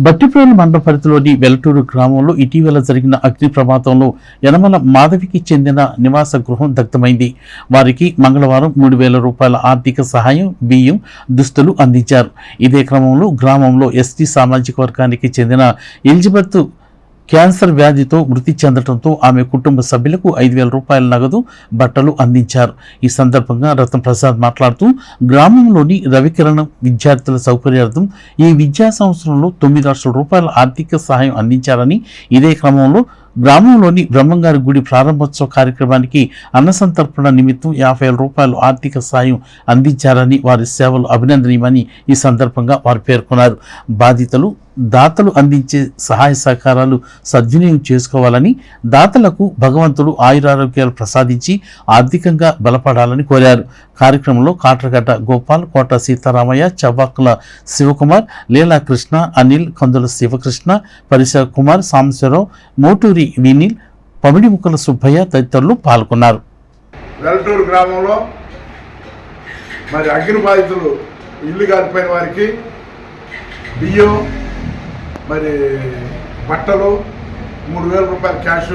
బట్టిప్రోలు మండల పరిధిలోని వెలటూరు గ్రామంలో ఇటీవల జరిగిన అగ్ని ప్రమాదంలో యనమల మాధవికి చెందిన నివాస గృహం దగ్ధమైంది. వారికి మంగళవారం 3,000 రూపాయల ఆర్థిక సహాయం, బియ్యం, దుస్తులు అందించారు. ఇదే క్రమంలో గ్రామంలో ఎస్టీ సామాజిక వర్గానికి చెందిన ఎలిజబెత్ క్యాన్సర్ వ్యాధితో మృతి చెందడంతో ఆమె కుటుంబ సభ్యులకు 5,000 రూపాయల నగదు, బట్టలు అందించారు. ఈ సందర్భంగా రతన్ ప్రసాద్ మాట్లాడుతూ గ్రామంలోని రవికిరణం విద్యార్థుల సౌకర్యార్థం ఈ విద్యా సంవత్సరంలో 9 లక్షల రూపాయల ఆర్థిక సహాయం అందించారని, ఇదే క్రమంలో గ్రామంలోని బ్రహ్మంగారి గుడి ప్రారంభోత్సవ కార్యక్రమానికి అన్నసంతర్పణ నిమిత్తం 50,000 రూపాయలు ఆర్థిక సాయం అందించారని, వారి సేవలు అభినందనీయమని ఈ సందర్భంగా వారు పేర్కొన్నారు. బాధితులు దాతలు అందించే సహాయ సహకారాలు సద్వినియోగం చేసుకోవాలని, దాతలకు భగవంతుడు ఆయురారోగ్యాలు ప్రసాదించి ఆర్థికంగా బలపడాలని కోరారు. కార్యక్రమంలో కాట్రగడ్డ గోపాల్, కోట సీతారామయ్య, చవ్వాకుల శివకుమార్, లీలా కృష్ణ, అనిల్, కందుల శివకృష్ణ, పరిసర కుమార్, సాంబశివరావు, మోటూరి వినీల్, పమిడి ముక్కల సుబ్బయ్య తదితరులు పాల్గొన్నారు. వెలటూరు గ్రామంలో మరి అగ్ని బాధితులు ఇల్లు కాలిపోయిన వారికి బియ్యం, మరి బట్టలు, 3,000 రూపాయల క్యాష్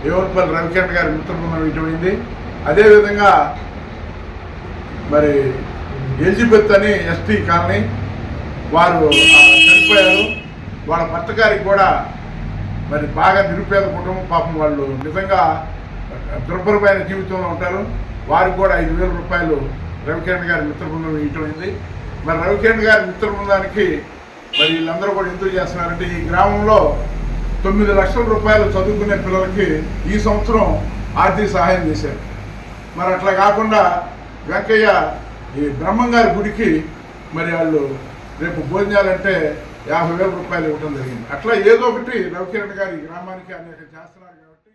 ఏవన్పల్లి రవికిరణ్ గారి మిత్రబృందం ఇటువంటి. అదేవిధంగా మరి ఎలిజబెత్ అని ఎస్టీ కాలనీ వారు చనిపోయారు. వాళ్ళ భర్త గారికి కూడా మరి బాగా నిరుపేద కుటుంబం, పాపం వాళ్ళు నిజంగా దుర్భరమైన జీవితంలో ఉంటారు. వారికి కూడా 5,000 రూపాయలు రవికిరణ్ గారి మిత్రబృందం ఇటువంటి. మరి రవికిరణ్ గారి మిత్రబృందానికి మరి వీళ్ళందరూ కూడా ఎందుకు చేస్తున్నారంటే, ఈ గ్రామంలో 9 లక్షల రూపాయలు చదువుకునే పిల్లలకి ఈ సంవత్సరం ఆర్థిక సహాయం చేశారు. మరి అట్లా కాకుండా వెంకయ్య ఈ బ్రహ్మంగారి గుడికి మరి వాళ్ళు రేపు భోజనాలంటే 50,000 రూపాయలు ఇవ్వడం జరిగింది. అట్లా ఏదో ఒకటి రవికిరణ్ గారి గ్రామానికి అనేక చేస్తున్నారు కాబట్టి